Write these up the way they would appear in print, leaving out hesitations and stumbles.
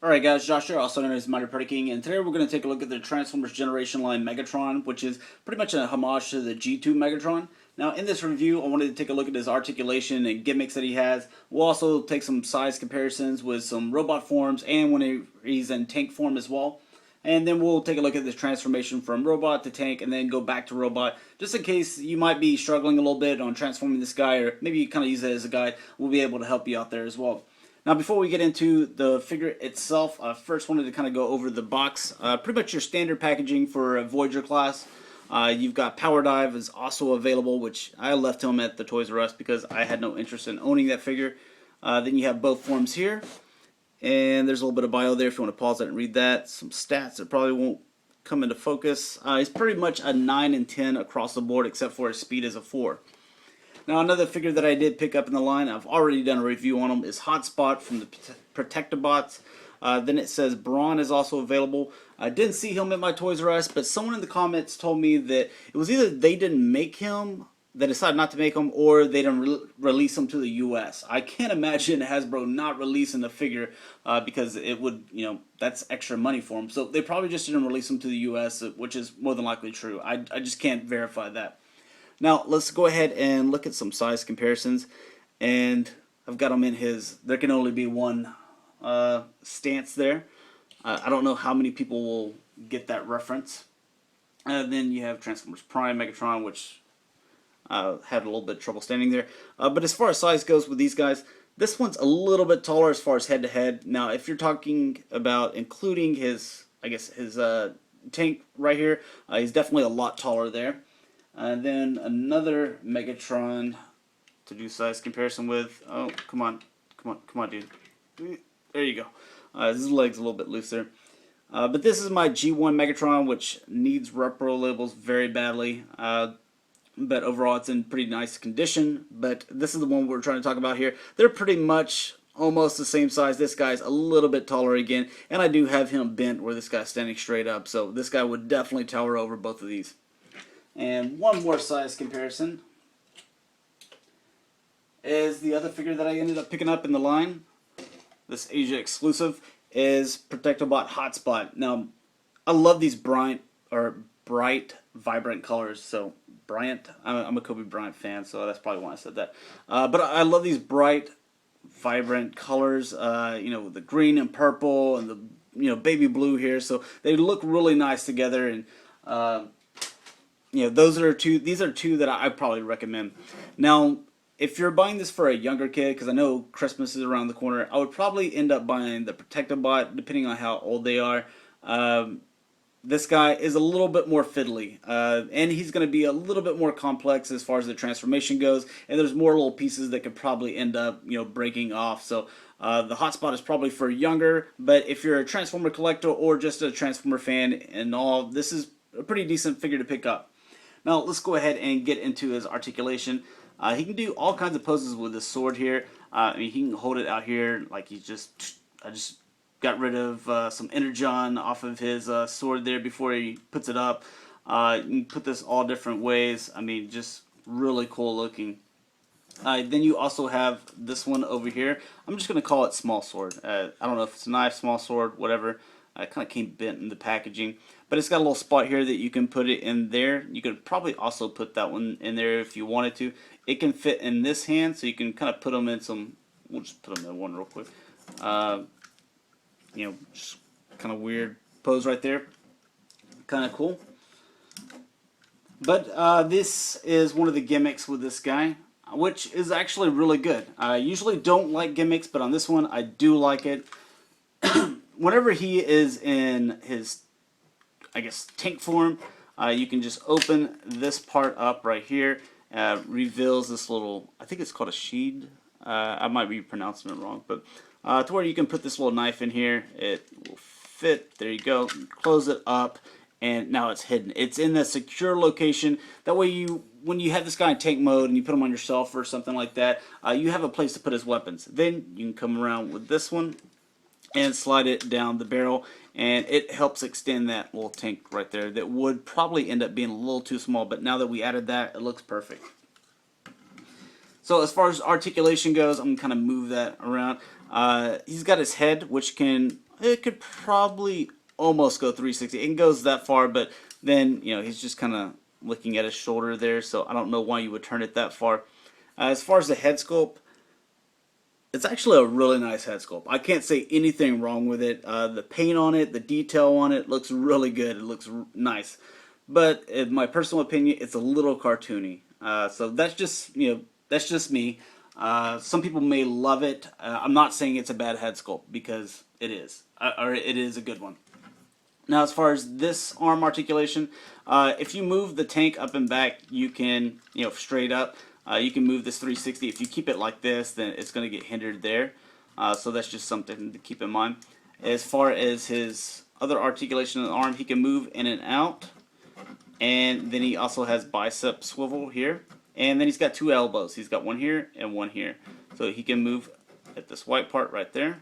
Alright guys, Josh here, also known as MightyPredaking, and today we're going to take a look at the Transformers Generation Line Megatron, which is pretty much a homage to the G2 Megatron. Now in this review, I wanted to take a look at his articulation and gimmicks that he has. We'll also take some size comparisons with some robot forms and when he's in tank form as well. And then we'll take a look at this transformation from robot to tank and then go back to robot. Just in case you might be struggling a little bit on transforming this guy, or maybe you kind of use it as a guide, we'll be able to help you out there as well. Now before we get into the figure itself, I first wanted to kind of go over the box. Pretty much your standard packaging for a Voyager class. You've got Power Dive is also available, which I left him at the Toys R Us because I had no interest in owning that figure. Then you have both forms here. And there's a little bit of bio there if you want to pause it and read that. Some stats that probably won't come into focus. He's pretty much a 9 and 10 across the board except for his speed is a 4. Now another figure that I did pick up in the line, I've already done a review on him, is Hotspot from the Protectobots. Then it says Brawn is also available. I didn't see him at my Toys R Us, but someone in the comments told me that it was either they didn't make him, they decided not to make him, or they didn't release him to the US. I can't imagine Hasbro not releasing the figure because it would, that's extra money for them. So they probably just didn't release him to the US, which is more than likely true. I just can't verify that. Now, let's go ahead and look at some size comparisons. And I've got them in his, there can only be one stance there. I don't know how many people will get that reference. Then you have Transformers Prime, Megatron, which had a little bit of trouble standing there. But as far as size goes with these guys, this one's a little bit taller as far as head to head. Now, if you're talking about including his, his tank right here, he's definitely a lot taller there. And then another Megatron to do size comparison with. Oh, come on, dude. There you go. His leg's a little bit looser. But this is my G1 Megatron, which needs repro labels very badly. But overall, it's in pretty nice condition. But this is the one we're trying to talk about here. They're pretty much almost the same size. This guy's a little bit taller again. And I do have him bent where this guy's standing straight up. So this guy would definitely tower over both of these. And one more size comparison is the other figure that I ended up picking up in the line. This Asia exclusive is Protectobot Hotspot. Now, I love these bright, vibrant colors. So, Bryant, I'm a Kobe Bryant fan, so that's probably why I said that. But I love these bright, vibrant colors. The green and purple and the baby blue here. So they look really nice together. And these are two that I probably recommend. Now, if you're buying this for a younger kid, because I know Christmas is around the corner, I would probably end up buying the Protectobot, depending on how old they are. This guy is a little bit more fiddly, and he's going to be a little bit more complex as far as the transformation goes, and there's more little pieces that could probably end up, breaking off. So the Hotspot is probably for younger, but if you're a Transformer collector or just a Transformer fan and all, this is a pretty decent figure to pick up. Now let's go ahead and get into his articulation. He can do all kinds of poses with this sword here. He can hold it out here like I just got rid of some energon off of his sword there before he puts it up. You can put this all different ways. Just really cool looking. Then you also have this one over here. I'm just going to call it small sword. I don't know if it's a knife, small sword, whatever. It kind of came bent in the packaging. But it's got a little spot here that you can put it in there. You could probably also put that one in there if you wanted to. It can fit in this hand, so you can kind of put them in some... We'll just put them in one real quick. Just kind of weird pose right there. Kind of cool. But this is one of the gimmicks with this guy, which is actually really good. I usually don't like gimmicks, but on this one, I do like it. Whenever he is in his, tank form, you can just open this part up right here. Reveals this little, I think it's called a sheed. I might be pronouncing it wrong, but to where you can put this little knife in here. It will fit. There you go. Close it up, and now it's hidden. It's in a secure location. That way when you have this guy in tank mode and you put him on yourself or something like that, you have a place to put his weapons. Then you can come around with this one and slide it down the barrel, and it helps extend that little tank right there that would probably end up being a little too small, but now that we added that, it looks perfect. So as far as articulation goes, I'm going to kind of move that around. He's got his head, which can it could probably almost go 360. It goes that far, but then, you know, he's just kind of looking at his shoulder there, so I don't know why you would turn it that far. As far as the head sculpt, it's actually a really nice head sculpt. I can't say anything wrong with it. The paint on it, the detail on it looks really good. It looks nice. But in my personal opinion, it's a little cartoony. So that's just, you know, that's just me. Some people may love it. I'm not saying it's a bad head sculpt, because it is. Or it is a good one. Now, as far as this arm articulation, if you move the tank up and back, you can, you know, straight up, you can move this 360. If you keep it like this, then it's going to get hindered there. So that's just something to keep in mind. As far as his other articulation of the arm, he can move in and out. And then he also has bicep swivel here. And then he's got two elbows. He's got one here and one here. So he can move at this white part right there.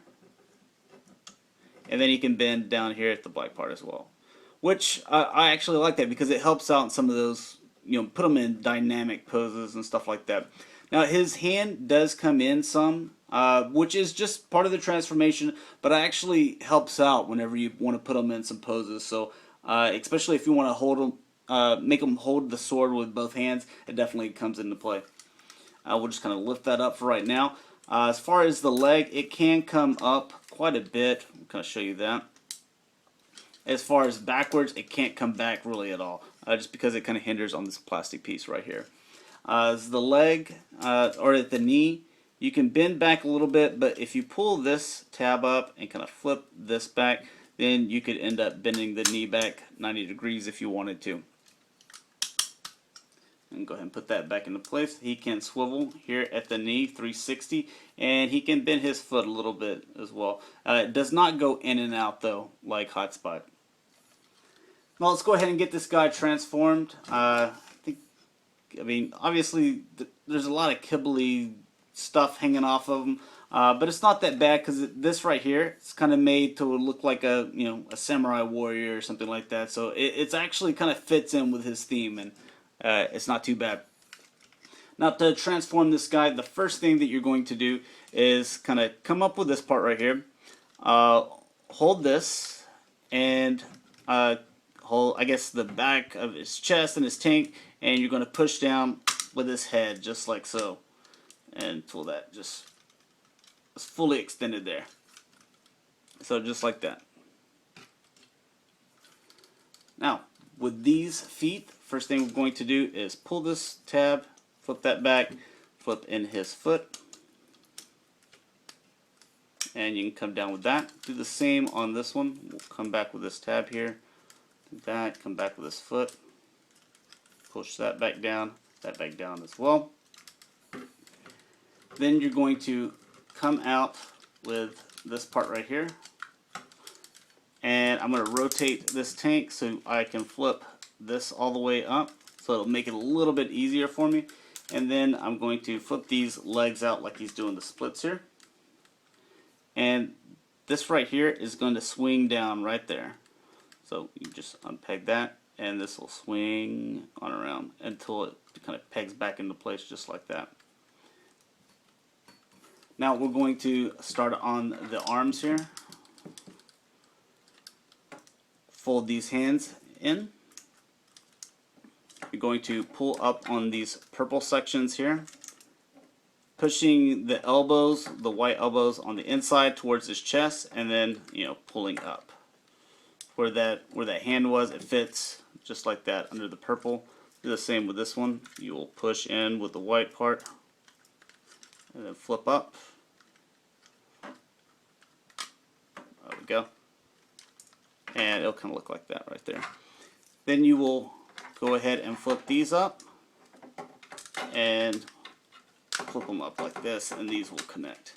And then he can bend down here at the black part as well. Which I actually like that, because it helps out in some of those, you know, put them in dynamic poses and stuff like that. Now, his hand does come in some, which is just part of the transformation, but it actually helps out whenever you want to put them in some poses. So, especially if you want to hold them, make them hold the sword with both hands, it definitely comes into play. We'll just kind of lift that up for right now. As far as the leg, it can come up quite a bit. I'm going to show you that. As far as backwards, it can't come back really at all, just because it kind of hinders on this plastic piece right here. As the leg, or at the knee, you can bend back a little bit, but if you pull this tab up and kind of flip this back, then you could end up bending the knee back 90 degrees if you wanted to. And go ahead and put that back into place. He can swivel here at the knee 360, and he can bend his foot a little bit as well. It does not go in and out though, like Hot Spot. Now let's go ahead and get this guy transformed. I mean, obviously there's a lot of kibbly stuff hanging off of him, but it's not that bad, because this right here, it's kind of made to look like a, you know, a samurai warrior or something like that. So it's actually kind of fits in with his theme, and it's not too bad. Now, to transform this guy, the first thing that you're going to do is kind of come up with this part right here. Hold this and hold, I guess, the back of his chest and his tank, and you're going to push down with his head just like so, until that just is fully extended there. So just like that. Now, with these feet, first thing we're going to do is pull this tab, flip that back, flip in his foot, and you can come down with that. Do the same on this one. We'll come back with this tab here, do that, come back with this foot, push that back down as well. Then you're going to come out with this part right here, and I'm going to rotate this tank so I can flip this all the way up, so it'll make it a little bit easier for me. And then I'm going to flip these legs out like he's doing the splits here, and this right here is going to swing down right there. So you just unpeg that, and this will swing on around until it kind of pegs back into place just like that. Now we're going to start on the arms here. Fold these hands in. You're going to pull up on these purple sections here, pushing the elbows, the white elbows, on the inside towards his chest, and then, you know, pulling up. Where that hand was, it fits just like that under the purple. Do the same with this one. You will push in with the white part, and then flip up. There we go. And it'll kind of look like that right there. Then you will go ahead and flip these up and flip them up like this, and these will connect.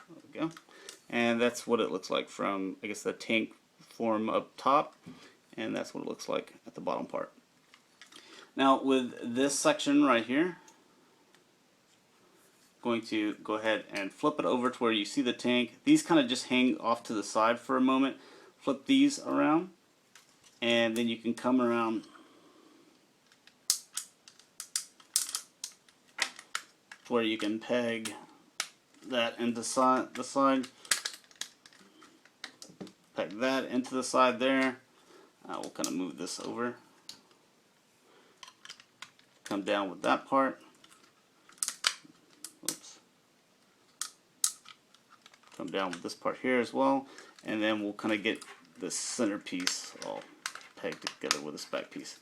There we go. And that's what it looks like from, I guess, the tank form up top, and that's what it looks like at the bottom part. Now with this section right here, going to go ahead and flip it over to where you see the tank. These kind of just hang off to the side for a moment. Flip these around, and then you can come around to where you can peg that into the side. Peg that into the side there. We'll kind of move this over. Come down with that part. Oops. Come down with this part here as well. And then we'll kind of get the center piece all pegged together with this back piece.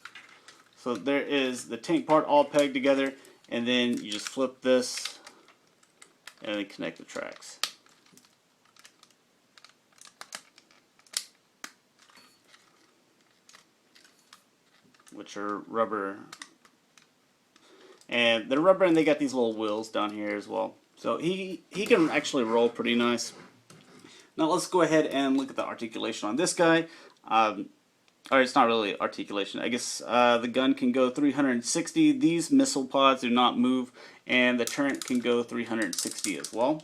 So there is the tank part all pegged together, and then you just flip this and then connect the tracks. Which are rubber. And they're rubber, and they got these little wheels down here as well. So he can actually roll pretty nice. Now let's go ahead and look at the articulation on this guy. Or it's not really articulation. I guess the gun can go 360. These missile pods do not move, and the turret can go 360 as well.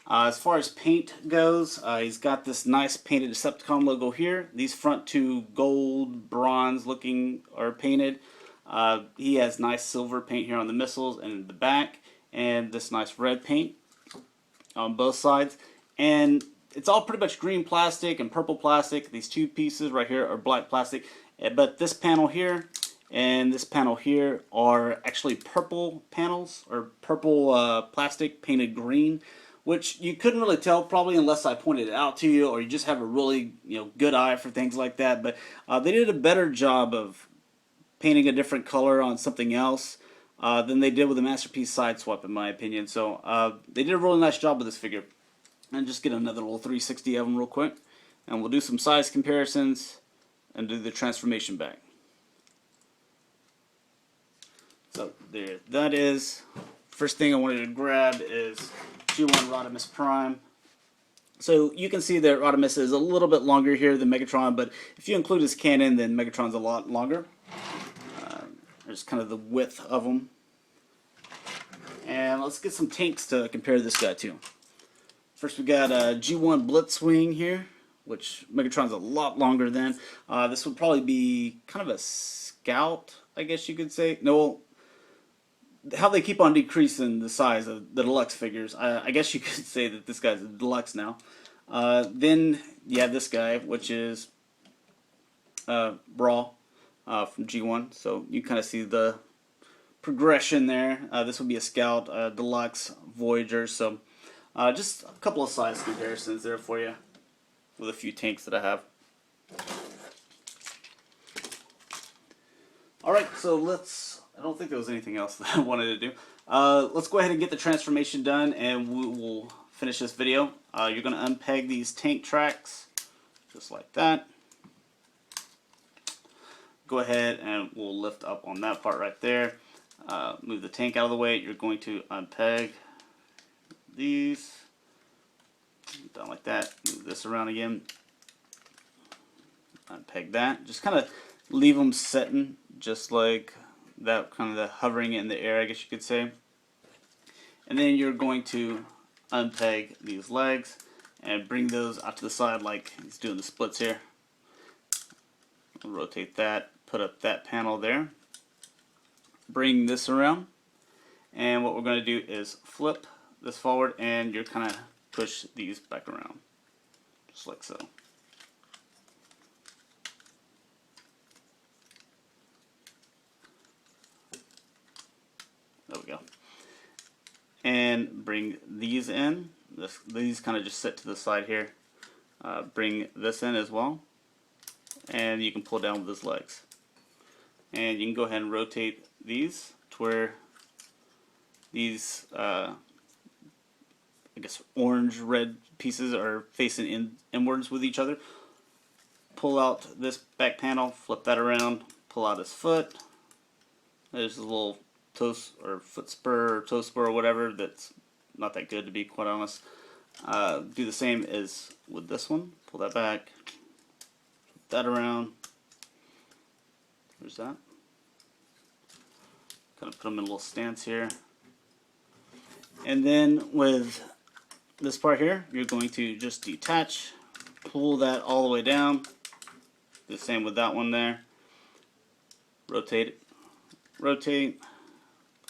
As far as paint goes, he's got this nice painted Decepticon logo here. These front two gold, bronze looking are painted. He has nice silver paint here on the missiles and in the back, and this nice red paint on both sides. And it's all pretty much green plastic and purple plastic. These two pieces right here are black plastic, but this panel here and this panel here are actually purple panels, or purple plastic painted green, which you couldn't really tell probably unless I pointed it out to you, or you just have a really good eye for things like that. But they did a better job of painting a different color on something else than they did with the Masterpiece Sideswipe, in my opinion. So they did a really nice job with this figure. And just get another little 360 of them real quick, and we'll do some size comparisons and do the transformation back. So there that is. First thing I wanted to grab is G1 Rodimus Prime. So you can see that Rodimus is a little bit longer here than Megatron, but if you include his cannon, then Megatron's a lot longer. There's kind of the width of them. And let's get some tanks to compare this guy to. First we got a G1 Blitzwing here, which Megatron's a lot longer than. This would probably be kind of a scout, I guess you could say. No, how they keep on decreasing the size of the deluxe figures. I guess you could say that this guy's a deluxe now. Then you have this guy, which is Brawl from G1. So you kind of see the progression there. This would be a scout, deluxe, Voyager. So just a couple of size comparisons there for you with a few tanks that I have. Alright, so I don't think there was anything else that I wanted to do. Let's go ahead and get the transformation done, and we will finish this video. You're going to unpeg these tank tracks, just like that. Go ahead and we'll lift up on that part right there. Move the tank out of the way. You're going to unpeg these down like that. Move this around again. Unpeg that. Just kind of leave them setting, just like that, kind of the hovering in the air, I guess you could say. And then you're going to unpeg these legs and bring those out to the side like he's doing the splits here. I'll rotate that, put up that panel there. Bring this around, and what we're going to do is flip this forward, and you're kind of push these back around, just like so. There we go. And bring these in. These kind of just sit to the side here. Bring this in as well, and you can pull down with his legs. And you can go ahead and rotate these to where these I guess orange red pieces are facing inwards with each other. Pull out this back panel, flip that around, pull out his foot. There's a little toe or foot spur or toe spur or whatever that's not that good, to be quite honest. Do the same as with this one. Pull that back, flip that around. There's that. Kind of put them in a little stance here. And then with this part here, you're going to just detach, pull that all the way down. Do the same with that one there. Rotate it. Rotate.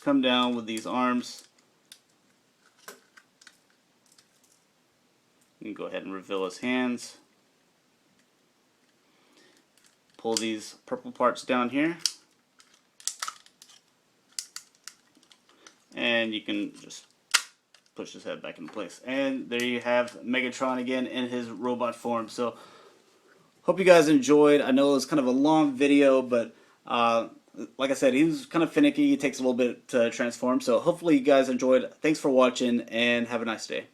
Come down with these arms. You can go ahead and reveal his hands. Pull these purple parts down here. And you can just push his head back into place. And there you have Megatron again in his robot form. So hope you guys enjoyed. I know it was kind of a long video, but like I said, he was kind of finicky. It takes a little bit to transform. So hopefully you guys enjoyed. Thanks for watching and have a nice day.